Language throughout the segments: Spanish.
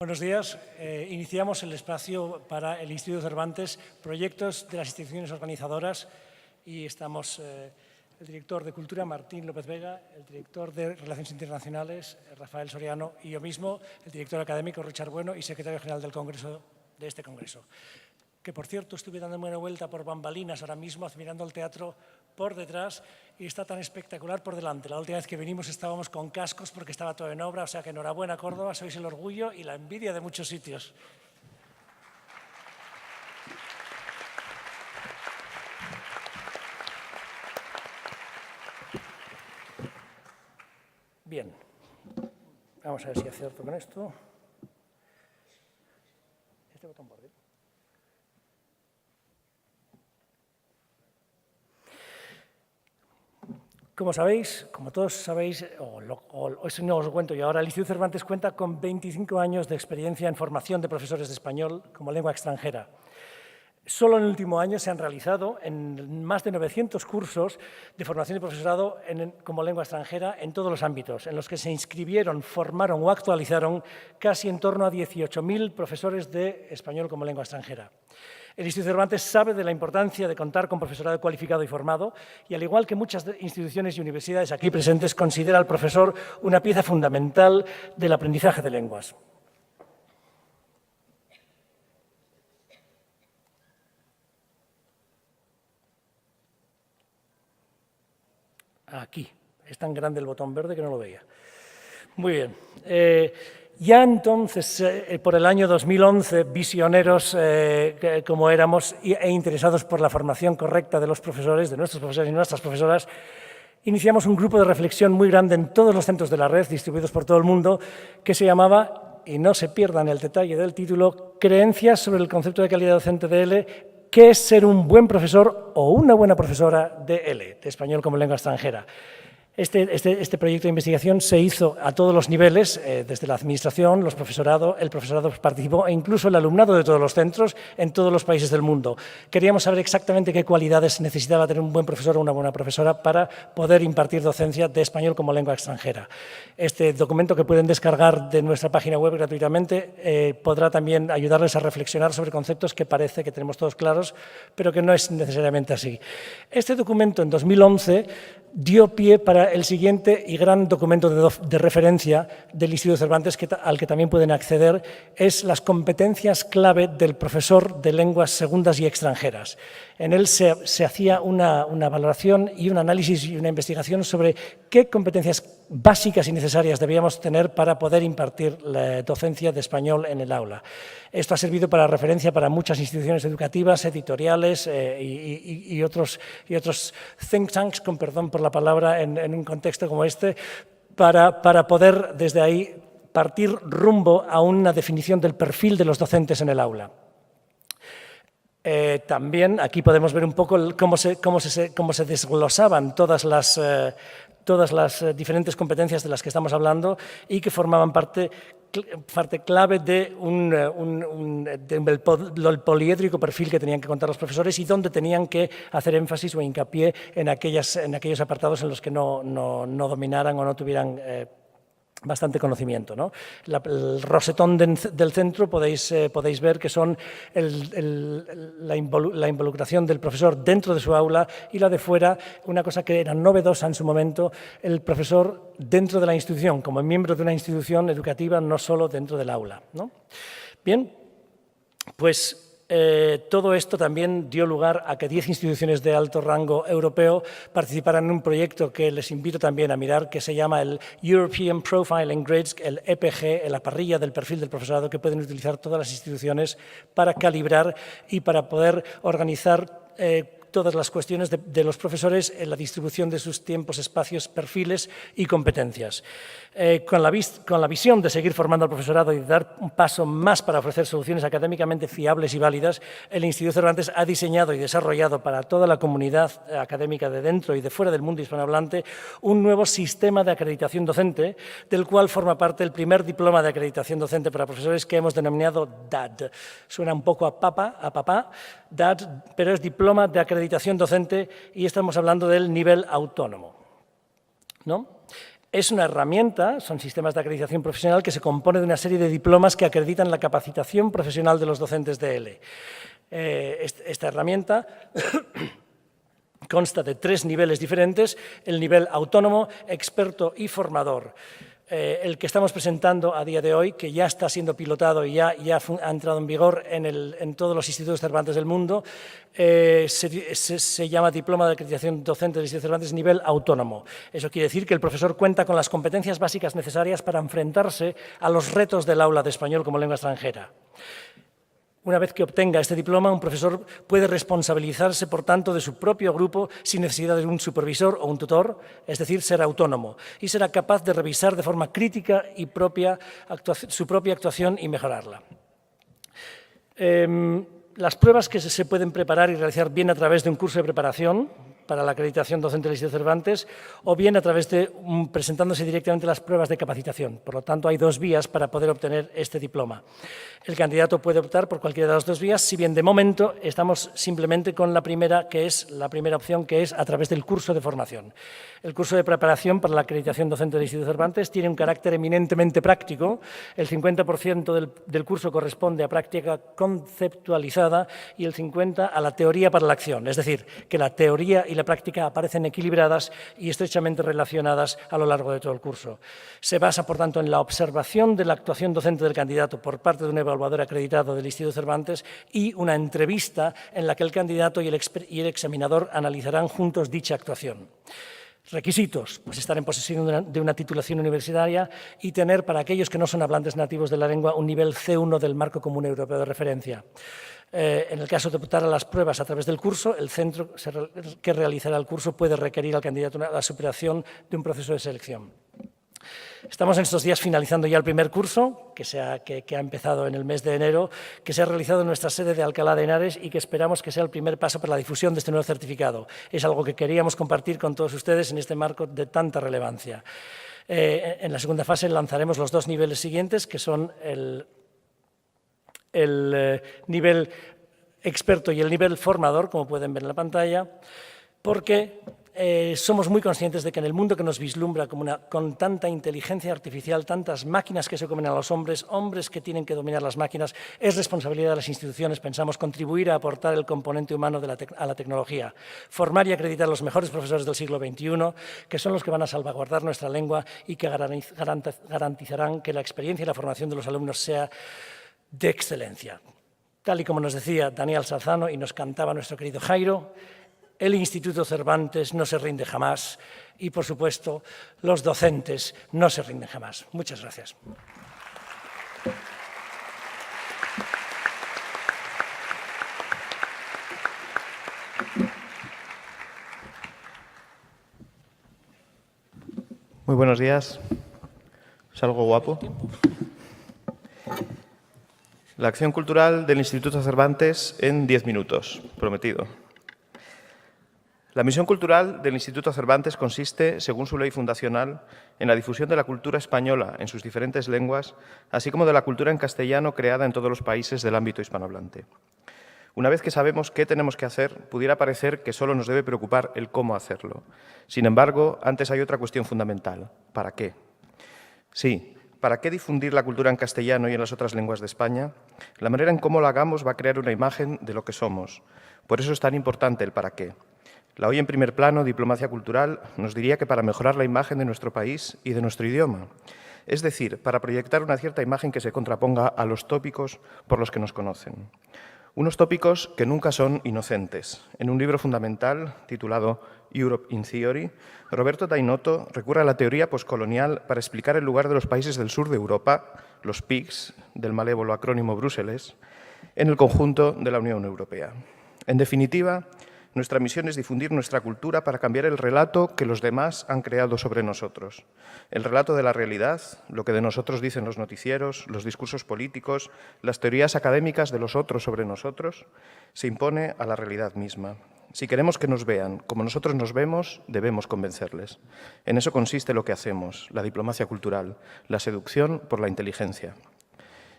Buenos días. Iniciamos el espacio para el Instituto Cervantes, proyectos de las instituciones organizadoras, y estamos el director de Cultura, Martín López Vega, el director de Relaciones Internacionales, Rafael Soriano, y yo mismo, el director académico, Richard Bueno, y secretario general del Congreso, de este Congreso. Que, por cierto, estuve dando una vuelta por bambalinas ahora mismo, mirando el teatro por detrás, y está tan espectacular por delante. La última vez que vinimos estábamos con cascos porque estaba todo en obra, o sea que enhorabuena, Córdoba, sois el orgullo y la envidia de muchos sitios. Bien, vamos a ver si acierto con esto. Este botón por dentro. Como sabéis, como todos sabéis, o si no os lo cuento yo ahora, el Instituto Cervantes cuenta con 25 años de experiencia en formación de profesores de español como lengua extranjera. Solo en el último año se han realizado más de 900 cursos de formación de profesorado como lengua extranjera en todos los ámbitos, en los que se inscribieron, formaron o actualizaron casi en torno a 18.000 profesores de español como lengua extranjera. El Instituto Cervantes sabe de la importancia de contar con profesorado cualificado y formado, y al igual que muchas instituciones y universidades aquí presentes, considera al profesor una pieza fundamental del aprendizaje de lenguas. Aquí, es tan grande el botón verde que no lo veía. Muy bien. Ya entonces, por el año 2011, visioneros como éramos e interesados por la formación correcta de los profesores, de nuestros profesores y nuestras profesoras, iniciamos un grupo de reflexión muy grande en todos los centros de la red, distribuidos por todo el mundo, que se llamaba, y no se pierdan el detalle del título, Creencias sobre el concepto de calidad docente de L, ¿qué es ser un buen profesor o una buena profesora de L, de español como lengua extranjera? Este proyecto de investigación se hizo a todos los niveles, desde la administración, el profesorado participó, e incluso el alumnado de todos los centros en todos los países del mundo. Queríamos saber exactamente qué cualidades necesitaba tener un buen profesor o una buena profesora para poder impartir docencia de español como lengua extranjera. Este documento, que pueden descargar de nuestra página web gratuitamente, podrá también ayudarles a reflexionar sobre conceptos que parece que tenemos todos claros, pero que no es necesariamente así. Este documento, en 2011, dio pie para el siguiente y gran documento de referencia del Instituto Cervantes, al que también pueden acceder, es las competencias clave del profesor de lenguas segundas y extranjeras. En él se hacía una valoración y un análisis y una investigación sobre qué competencias básicas y necesarias debíamos tener para poder impartir la docencia de español en el aula. Esto ha servido para referencia para muchas instituciones educativas, editoriales y otros think tanks, con perdón por la palabra, en un contexto como este, para poder desde ahí partir rumbo a una definición del perfil de los docentes en el aula. También aquí podemos ver un poco cómo se desglosaban todas las diferentes competencias de las que estamos hablando y que formaban parte clave del poliédrico perfil que tenían que contar los profesores y donde tenían que hacer énfasis o hincapié en aquellos apartados en los que no dominaran o no tuvieran bastante conocimiento, ¿no? El rosetón del centro podéis ver que son la involucración del profesor dentro de su aula, y la de fuera, una cosa que era novedosa en su momento, el profesor dentro de la institución, como miembro de una institución educativa, no solo dentro del aula, ¿no? Bien, pues todo esto también dio lugar a que 10 instituciones de alto rango europeo participaran en un proyecto que les invito también a mirar, que se llama el European Profiling Grids, el EPG, la parrilla del perfil del profesorado, que pueden utilizar todas las instituciones para calibrar y para poder organizar todas las cuestiones de los profesores en la distribución de sus tiempos, espacios, perfiles y competencias. Con la visión de seguir formando al profesorado y de dar un paso más para ofrecer soluciones académicamente fiables y válidas, el Instituto Cervantes ha diseñado y desarrollado para toda la comunidad académica de dentro y de fuera del mundo hispanohablante un nuevo sistema de acreditación docente, del cual forma parte el primer diploma de acreditación docente para profesores, que hemos denominado DAD. Suena un poco a papá, DAD, pero es diploma de acreditación docente, y estamos hablando del nivel autónomo, ¿no? Es una herramienta, son sistemas de acreditación profesional que se compone de una serie de diplomas que acreditan la capacitación profesional de los docentes de ELE. Esta herramienta consta de 3 niveles diferentes: el nivel autónomo, experto y formador. El que estamos presentando a día de hoy, que ya está siendo pilotado y ya ha entrado en vigor en todos los institutos Cervantes del mundo, se llama Diploma de Acreditación Docente del Instituto Cervantes nivel autónomo. Eso quiere decir que el profesor cuenta con las competencias básicas necesarias para enfrentarse a los retos del aula de español como lengua extranjera. Una vez que obtenga este diploma, un profesor puede responsabilizarse, por tanto, de su propio grupo sin necesidad de un supervisor o un tutor, es decir, ser autónomo, y será capaz de revisar de forma crítica y su propia actuación y mejorarla. Las pruebas que se pueden preparar y realizar bien a través de un curso de preparación para la acreditación docente del Instituto Cervantes o bien a través de presentándose directamente las pruebas de capacitación. Por lo tanto, hay 2 vías para poder obtener este diploma. El candidato puede optar por cualquiera de las 2 vías, si bien de momento estamos simplemente con la primera opción, que es a través del curso de formación. El curso de preparación para la acreditación docente del Instituto Cervantes tiene un carácter eminentemente práctico. El 50% del curso corresponde a práctica conceptualizada y el 50% a la teoría para la acción, es decir, que la teoría y la práctica aparecen equilibradas y estrechamente relacionadas a lo largo de todo el curso. Se basa, por tanto, en la observación de la actuación docente del candidato por parte de un evaluador acreditado del Instituto Cervantes y una entrevista en la que el candidato y el examinador analizarán juntos dicha actuación. Requisitos: pues estar en posesión de una titulación universitaria y tener, para aquellos que no son hablantes nativos de la lengua, un nivel C1 del Marco Común Europeo de Referencia. En el caso de optar a las pruebas a través del curso, el centro que realizará el curso puede requerir al candidato la superación de un proceso de selección. Estamos en estos días finalizando ya el primer curso, que ha empezado en el mes de enero, que se ha realizado en nuestra sede de Alcalá de Henares y que esperamos que sea el primer paso para la difusión de este nuevo certificado. Es algo que queríamos compartir con todos ustedes en este marco de tanta relevancia. En la segunda fase lanzaremos los 2 niveles siguientes, que son el nivel experto y el nivel formador, como pueden ver en la pantalla, porque somos muy conscientes de que en el mundo que nos vislumbra con tanta inteligencia artificial, tantas máquinas que se comen a los hombres que tienen que dominar las máquinas, es responsabilidad de las instituciones, pensamos, contribuir a aportar el componente humano a la tecnología, formar y acreditar a los mejores profesores del siglo XXI, que son los que van a salvaguardar nuestra lengua y que garantizarán que la experiencia y la formación de los alumnos sea de excelencia. Tal y como nos decía Daniel Salzano y nos cantaba nuestro querido Jairo, el Instituto Cervantes no se rinde jamás y, por supuesto, los docentes no se rinden jamás. Muchas gracias. Muy buenos días. ¿Salgo guapo? La acción cultural del Instituto Cervantes en 10 minutos, prometido. La misión cultural del Instituto Cervantes consiste, según su ley fundacional, en la difusión de la cultura española en sus diferentes lenguas, así como de la cultura en castellano creada en todos los países del ámbito hispanohablante. Una vez que sabemos qué tenemos que hacer, pudiera parecer que solo nos debe preocupar el cómo hacerlo. Sin embargo, antes hay otra cuestión fundamental: ¿para qué? Sí, ¿para qué difundir la cultura en castellano y en las otras lenguas de España? La manera en cómo lo hagamos va a crear una imagen de lo que somos. Por eso es tan importante el para qué. La hoy en primer plano, Diplomacia Cultural, nos diría que para mejorar la imagen de nuestro país y de nuestro idioma. Es decir, para proyectar una cierta imagen que se contraponga a los tópicos por los que nos conocen. Unos tópicos que nunca son inocentes. En un libro fundamental titulado Europe in Theory, Roberto Tainotto recurre a la teoría poscolonial para explicar el lugar de los países del sur de Europa, los PIGS, del malévolo acrónimo Bruselas, en el conjunto de la Unión Europea. En definitiva, nuestra misión es difundir nuestra cultura para cambiar el relato que los demás han creado sobre nosotros. El relato de la realidad, lo que de nosotros dicen los noticieros, los discursos políticos, las teorías académicas de los otros sobre nosotros, se impone a la realidad misma. Si queremos que nos vean como nosotros nos vemos, debemos convencerles. En eso consiste lo que hacemos, la diplomacia cultural, la seducción por la inteligencia.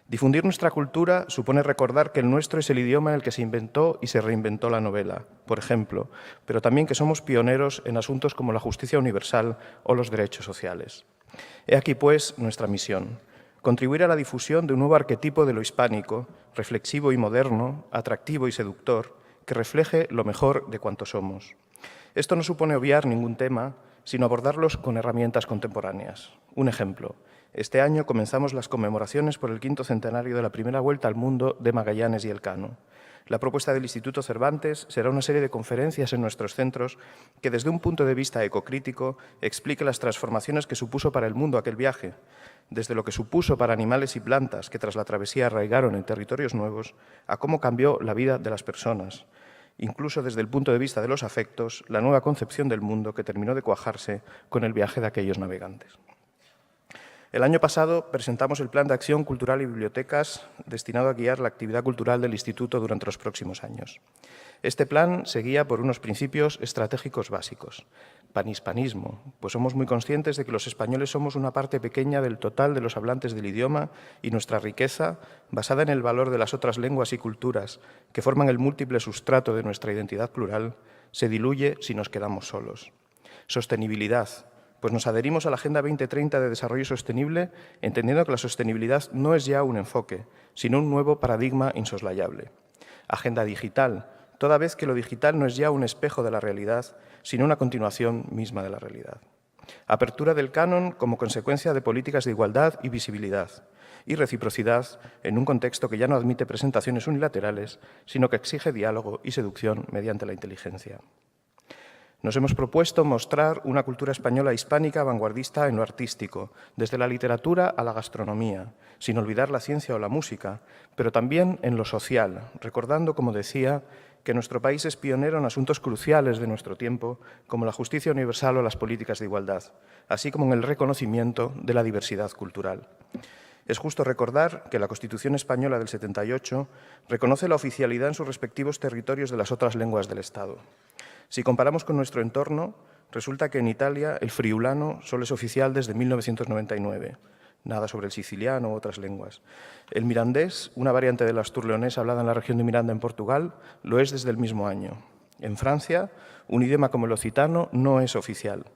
Difundir nuestra cultura supone recordar que el nuestro es el idioma en el que se inventó y se reinventó la novela, por ejemplo, pero también que somos pioneros en asuntos como la justicia universal o los derechos sociales. He aquí, pues, nuestra misión: contribuir a la difusión de un nuevo arquetipo de lo hispánico, reflexivo y moderno, atractivo y seductor, que refleje lo mejor de cuanto somos. Esto no supone obviar ningún tema, sino abordarlos con herramientas contemporáneas. Un ejemplo: este año comenzamos las conmemoraciones por el 5º centenario de la primera vuelta al mundo de Magallanes y Elcano. La propuesta del Instituto Cervantes será una serie de conferencias en nuestros centros que, desde un punto de vista ecocrítico, explique las transformaciones que supuso para el mundo aquel viaje, desde lo que supuso para animales y plantas que tras la travesía arraigaron en territorios nuevos, a cómo cambió la vida de las personas, incluso desde el punto de vista de los afectos, la nueva concepción del mundo que terminó de cuajarse con el viaje de aquellos navegantes. El año pasado presentamos el Plan de Acción Cultural y Bibliotecas destinado a guiar la actividad cultural del Instituto durante los próximos años. Este plan se guía por unos principios estratégicos básicos. Panhispanismo, pues somos muy conscientes de que los españoles somos una parte pequeña del total de los hablantes del idioma y nuestra riqueza, basada en el valor de las otras lenguas y culturas que forman el múltiple sustrato de nuestra identidad plural, se diluye si nos quedamos solos. Sostenibilidad, pues nos adherimos a la Agenda 2030 de Desarrollo Sostenible, entendiendo que la sostenibilidad no es ya un enfoque, sino un nuevo paradigma insoslayable. Agenda digital, toda vez que lo digital no es ya un espejo de la realidad, sino una continuación misma de la realidad. Apertura del canon como consecuencia de políticas de igualdad y visibilidad, y reciprocidad en un contexto que ya no admite presentaciones unilaterales, sino que exige diálogo y seducción mediante la inteligencia. Nos hemos propuesto mostrar una cultura española hispánica vanguardista en lo artístico, desde la literatura a la gastronomía, sin olvidar la ciencia o la música, pero también en lo social, recordando, como decía, que nuestro país es pionero en asuntos cruciales de nuestro tiempo, como la justicia universal o las políticas de igualdad, así como en el reconocimiento de la diversidad cultural. Es justo recordar que la Constitución española del 78 reconoce la oficialidad en sus respectivos territorios de las otras lenguas del Estado. Si comparamos con nuestro entorno, resulta que en Italia el friulano solo es oficial desde 1999. Nada sobre el siciliano u otras lenguas. El mirandés, una variante del astur-leonés hablada en la región de Miranda en Portugal, lo es desde el mismo año. En Francia, un idioma como el occitano no es oficial.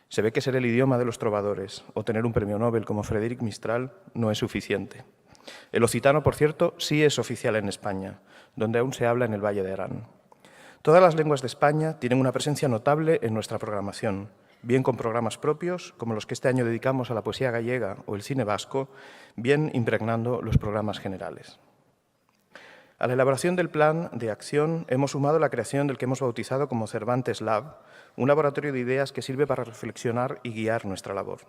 Se ve que ser el idioma de los trovadores o tener un premio Nobel como Frédéric Mistral no es suficiente. El occitano, por cierto, sí es oficial en España, donde aún se habla en el Valle de Arán. Todas las lenguas de España tienen una presencia notable en nuestra programación, bien con programas propios, como los que este año dedicamos a la poesía gallega o el cine vasco, bien impregnando los programas generales. A la elaboración del plan de acción hemos sumado la creación del que hemos bautizado como Cervantes Lab, un laboratorio de ideas que sirve para reflexionar y guiar nuestra labor.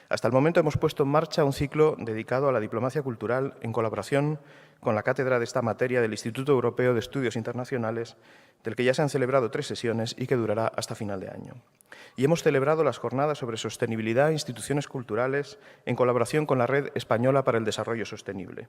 Hasta el momento hemos puesto en marcha un ciclo dedicado a la diplomacia cultural en colaboración con la cátedra de esta materia del Instituto Europeo de Estudios Internacionales, del que ya se han celebrado 3 sesiones y que durará hasta final de año. Y hemos celebrado las jornadas sobre sostenibilidad e instituciones culturales en colaboración con la Red Española para el Desarrollo Sostenible.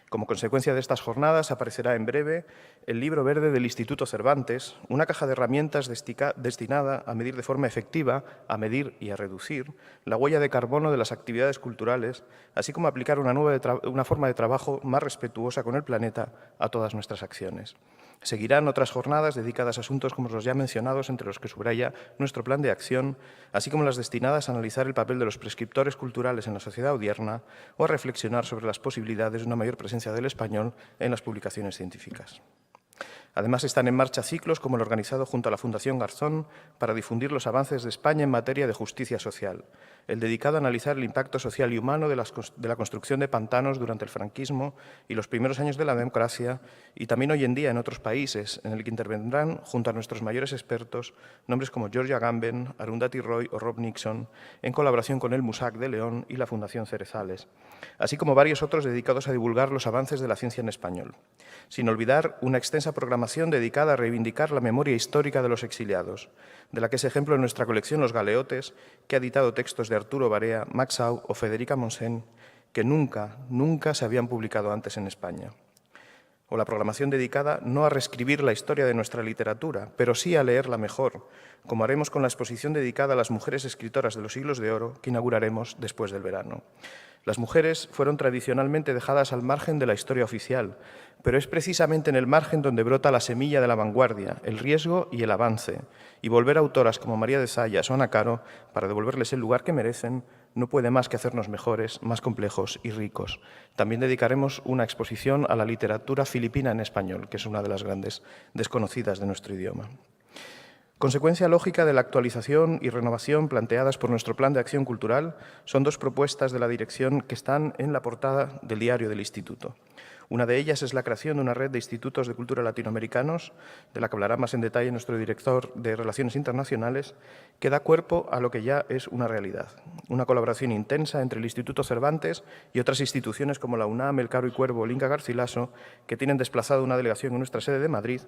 Como consecuencia de estas jornadas aparecerá en breve el Libro Verde del Instituto Cervantes, una caja de herramientas destinada a medir de forma efectiva, a medir y a reducir la huella de carbono de las actividades culturales, así como aplicar una forma de trabajo más respetuosa con el planeta a todas nuestras acciones. Seguirán otras jornadas dedicadas a asuntos como los ya mencionados, entre los que subraya nuestro plan de acción, así como las destinadas a analizar el papel de los prescriptores culturales en la sociedad odierna o a reflexionar sobre las posibilidades de una mayor presencia del español en las publicaciones científicas. Además, están en marcha ciclos como el organizado junto a la Fundación Garzón para difundir los avances de España en materia de justicia social, el dedicado a analizar el impacto social y humano de la construcción de pantanos durante el franquismo y los primeros años de la democracia, y también hoy en día en otros países, en el que intervendrán, junto a nuestros mayores expertos, nombres como George Agamben, Arundhati Roy o Rob Nixon, en colaboración con el MUSAC de León y la Fundación Cerezales, así como varios otros dedicados a divulgar los avances de la ciencia en español. Sin olvidar una extensa programación dedicada a reivindicar la memoria histórica de los exiliados, de la que es ejemplo en nuestra colección Los Galeotes, que ha editado textos de Arturo Barea, Max Au o Federica Monsen, que nunca se habían publicado antes en España. o la programación dedicada no a reescribir la historia de nuestra literatura, pero sí a leerla mejor, como haremos con la exposición dedicada a las mujeres escritoras de los siglos de oro que inauguraremos después del verano. Las mujeres fueron tradicionalmente dejadas al margen de la historia oficial, pero es precisamente en el margen donde brota la semilla de la vanguardia, el riesgo y el avance. Y volver a autoras como María de Zayas o Ana Caro, para devolverles el lugar que merecen, no puede más que hacernos mejores, más complejos y ricos. También dedicaremos una exposición a la literatura filipina en español, que es una de las grandes desconocidas de nuestro idioma. Consecuencia lógica de la actualización y renovación planteadas por nuestro Plan de Acción Cultural son dos propuestas de la dirección que están en la portada del diario del Instituto. Una de ellas es la creación de una red de institutos de cultura latinoamericanos, de la que hablará más en detalle nuestro director de Relaciones Internacionales, que da cuerpo a lo que ya es una realidad. Una colaboración intensa entre el Instituto Cervantes y otras instituciones como la UNAM, el Caro y Cuervo o el Inca Garcilaso, que tienen desplazado una delegación en nuestra sede de Madrid,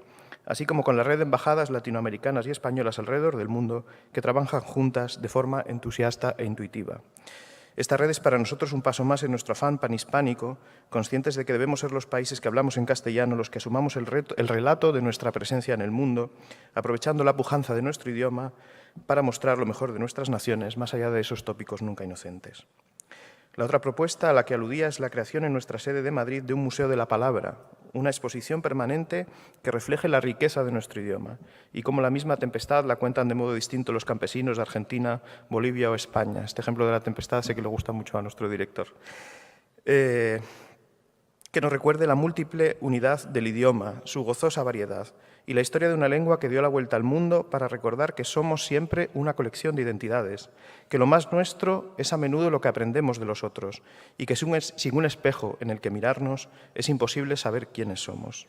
así como con la red de embajadas latinoamericanas y españolas alrededor del mundo que trabajan juntas de forma entusiasta e intuitiva. Esta red es para nosotros un paso más en nuestro afán panhispánico, conscientes de que debemos ser los países que hablamos en castellano los que asumamos el relato de nuestra presencia en el mundo, aprovechando la pujanza de nuestro idioma para mostrar lo mejor de nuestras naciones, más allá de esos tópicos nunca inocentes. La otra propuesta a la que aludía es la creación en nuestra sede de Madrid de un Museo de la Palabra, una exposición permanente que refleje la riqueza de nuestro idioma y cómo la misma tempestad la cuentan de modo distinto los campesinos de Argentina, Bolivia o España. Este ejemplo de la tempestad sé que le gusta mucho a nuestro director. Que nos recuerde la múltiple unidad del idioma, su gozosa variedad y la historia de una lengua que dio la vuelta al mundo para recordar que somos siempre una colección de identidades, que lo más nuestro es a menudo lo que aprendemos de los otros y que sin un espejo en el que mirarnos es imposible saber quiénes somos.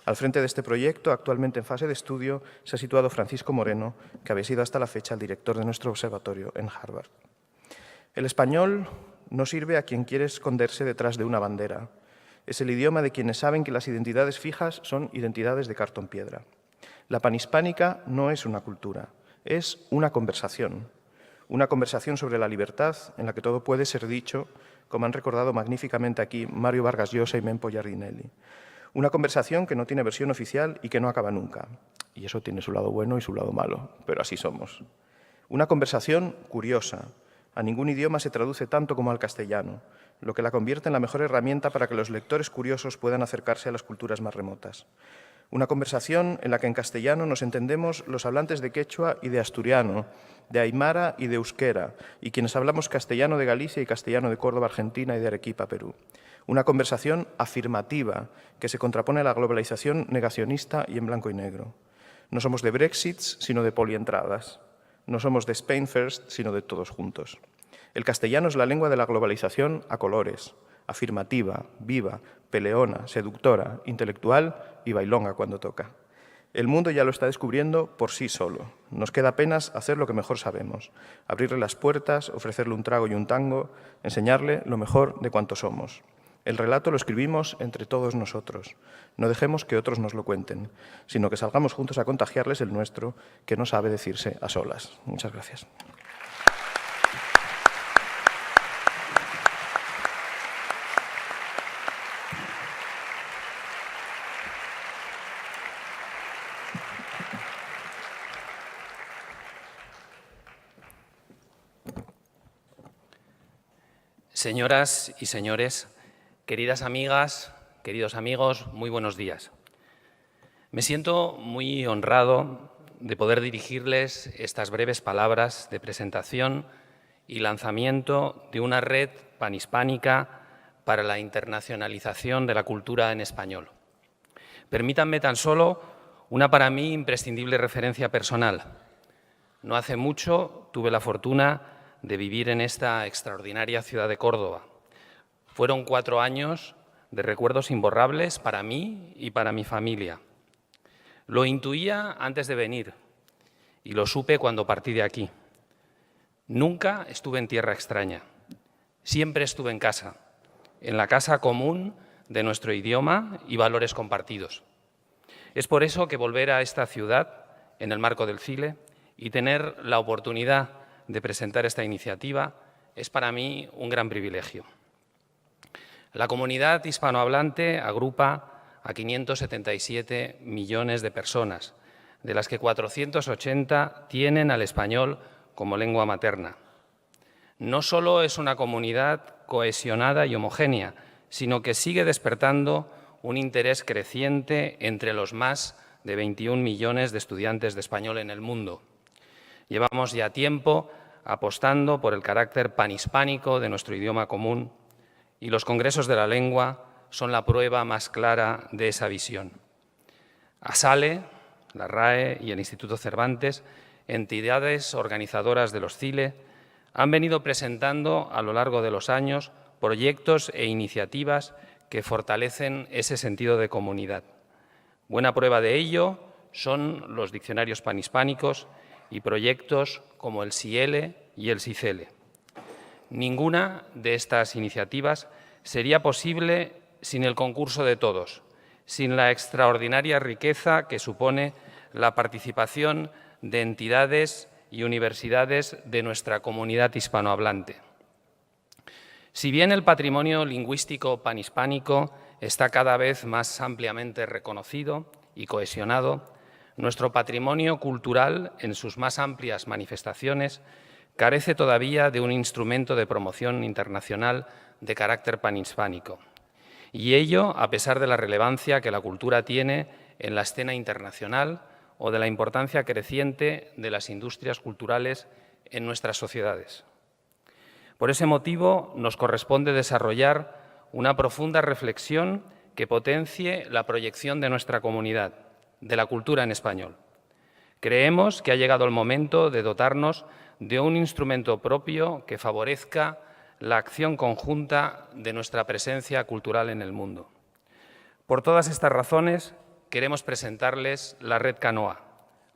Al frente de este proyecto, actualmente en fase de estudio, se ha situado Francisco Moreno, que había sido hasta la fecha el director de nuestro observatorio en Harvard. El español no sirve a quien quiere esconderse detrás de una bandera. Es el idioma de quienes saben que las identidades fijas son identidades de cartón piedra. La panhispánica no es una cultura, es una conversación sobre la libertad en la que todo puede ser dicho, como han recordado magníficamente aquí Mario Vargas Llosa y Mempo Giardinelli. Una conversación que no tiene versión oficial y que no acaba nunca. Y eso tiene su lado bueno y su lado malo, pero así somos. Una conversación curiosa. A ningún idioma se traduce tanto como al castellano, lo que la convierte en la mejor herramienta para que los lectores curiosos puedan acercarse a las culturas más remotas. Una conversación en la que en castellano nos entendemos los hablantes de quechua y de asturiano, de aymara y de euskera, y quienes hablamos castellano de Galicia y castellano de Córdoba, Argentina y de Arequipa, Perú. Una conversación afirmativa que se contrapone a la globalización negacionista y en blanco y negro. No somos de Brexits, sino de polientradas. No somos de Spain First, sino de todos juntos. El castellano es la lengua de la globalización a colores, afirmativa, viva, peleona, seductora, intelectual y bailonga cuando toca. El mundo ya lo está descubriendo por sí solo. Nos queda apenas hacer lo que mejor sabemos, abrirle las puertas, ofrecerle un trago y un tango, enseñarle lo mejor de cuanto somos. El relato lo escribimos entre todos nosotros. No dejemos que otros nos lo cuenten, sino que salgamos juntos a contagiarles el nuestro, que no sabe decirse a solas. Muchas gracias. Señoras y señores, queridas amigas, queridos amigos, muy buenos días. Me siento muy honrado de poder dirigirles estas breves palabras de presentación y lanzamiento de una red panhispánica para la internacionalización de la cultura en español. Permítanme tan solo una para mí imprescindible referencia personal. No hace mucho tuve la fortuna de vivir en esta extraordinaria ciudad de Córdoba. Fueron 4 años de recuerdos imborrables para mí y para mi familia. Lo intuía antes de venir y lo supe cuando partí de aquí. Nunca estuve en tierra extraña, siempre estuve en casa, en la casa común de nuestro idioma y valores compartidos. Es por eso que volver a esta ciudad, en el marco del CILE, y tener la oportunidad de presentar esta iniciativa es para mí un gran privilegio. La comunidad hispanohablante agrupa a 577 millones de personas, de las que 480 tienen al español como lengua materna. No solo es una comunidad cohesionada y homogénea, sino que sigue despertando un interés creciente entre los más de 21 millones de estudiantes de español en el mundo. Llevamos ya tiempo apostando por el carácter panhispánico de nuestro idioma común y los congresos de la lengua son la prueba más clara de esa visión. ASALE, la RAE y el Instituto Cervantes, entidades organizadoras de los CILE, han venido presentando a lo largo de los años proyectos e iniciativas que fortalecen ese sentido de comunidad. Buena prueba de ello son los diccionarios panhispánicos y proyectos como el SIELE y el SICELE. Ninguna de estas iniciativas sería posible sin el concurso de todos, sin la extraordinaria riqueza que supone la participación de entidades y universidades de nuestra comunidad hispanohablante. Si bien el patrimonio lingüístico panhispánico está cada vez más ampliamente reconocido y cohesionado, nuestro patrimonio cultural, en sus más amplias manifestaciones, carece todavía de un instrumento de promoción internacional de carácter panhispánico. Y ello a pesar de la relevancia que la cultura tiene en la escena internacional o de la importancia creciente de las industrias culturales en nuestras sociedades. Por ese motivo, nos corresponde desarrollar una profunda reflexión que potencie la proyección de nuestra comunidad, de la cultura en español. Creemos que ha llegado el momento de dotarnos de un instrumento propio que favorezca la acción conjunta de nuestra presencia cultural en el mundo. Por todas estas razones, queremos presentarles la Red Canoa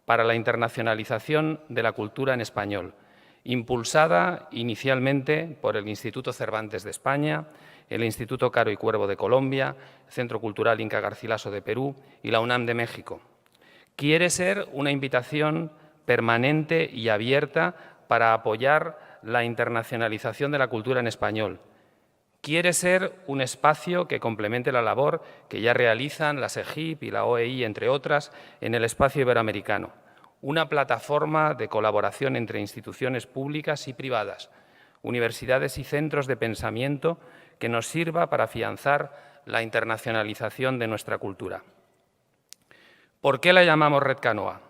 para la internacionalización de la cultura en español, impulsada inicialmente por el Instituto Cervantes de España, el Instituto Caro y Cuervo de Colombia, el Centro Cultural Inca Garcilaso de Perú y la UNAM de México. Quiere ser una invitación permanente y abierta para apoyar la internacionalización de la cultura en español. Quiere ser un espacio que complemente la labor que ya realizan la SEGIP y la OEI, entre otras, en el espacio iberoamericano. Una plataforma de colaboración entre instituciones públicas y privadas, universidades y centros de pensamiento que nos sirva para afianzar la internacionalización de nuestra cultura. ¿Por qué la llamamos Red Canoa?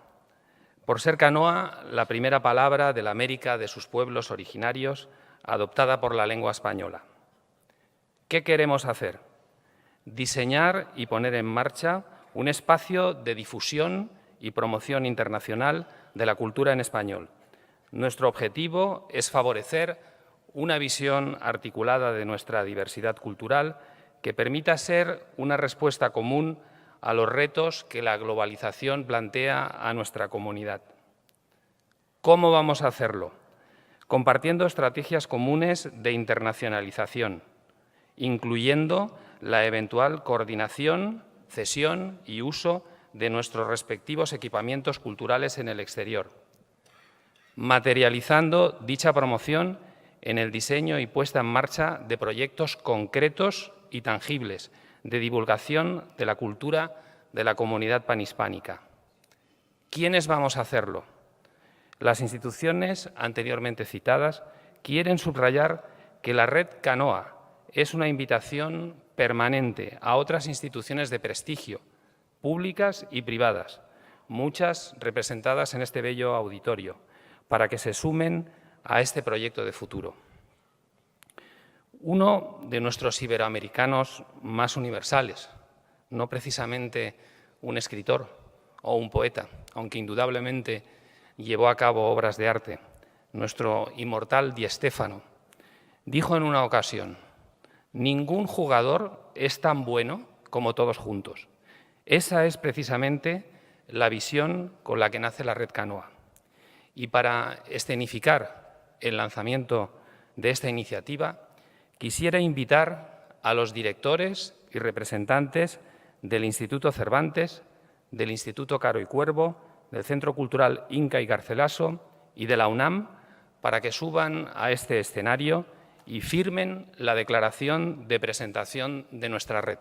Por ser canoa la primera palabra de la América de sus pueblos originarios adoptada por la lengua española. ¿Qué queremos hacer? Diseñar y poner en marcha un espacio de difusión y promoción internacional de la cultura en español. Nuestro objetivo es favorecer una visión articulada de nuestra diversidad cultural que permita ser una respuesta común a los retos que la globalización plantea a nuestra comunidad. ¿Cómo vamos a hacerlo? Compartiendo estrategias comunes de internacionalización, incluyendo la eventual coordinación, cesión y uso de nuestros respectivos equipamientos culturales en el exterior, materializando dicha promoción en el diseño y puesta en marcha de proyectos concretos y tangibles de divulgación de la cultura de la comunidad panhispánica. ¿Quiénes vamos a hacerlo? Las instituciones anteriormente citadas quieren subrayar que la Red Canoa es una invitación permanente a otras instituciones de prestigio, públicas y privadas, muchas representadas en este bello auditorio, para que se sumen a este proyecto de futuro. Uno de nuestros iberoamericanos más universales, no precisamente un escritor o un poeta, aunque indudablemente llevó a cabo obras de arte, nuestro inmortal Di Stéfano, dijo en una ocasión: «Ningún jugador es tan bueno como todos juntos». Esa es precisamente la visión con la que nace la Red Canoa. Y para escenificar el lanzamiento de esta iniciativa, quisiera invitar a los directores y representantes del Instituto Cervantes, del Instituto Caro y Cuervo, del Centro Cultural Inca y Garcilaso y de la UNAM para que suban a este escenario y firmen la declaración de presentación de nuestra red.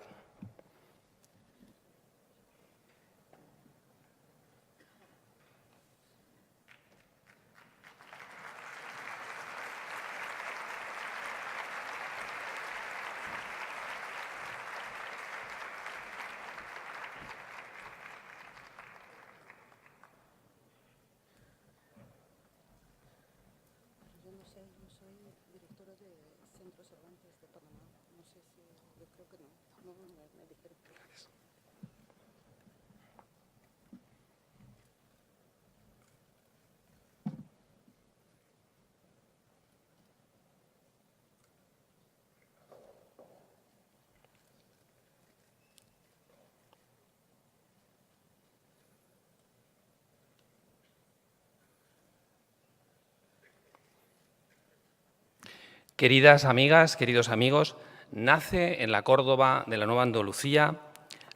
Queridas amigas, queridos amigos, nace en la Córdoba de la Nueva Andalucía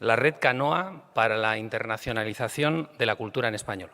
la Red Canoa para la internacionalización de la cultura en español.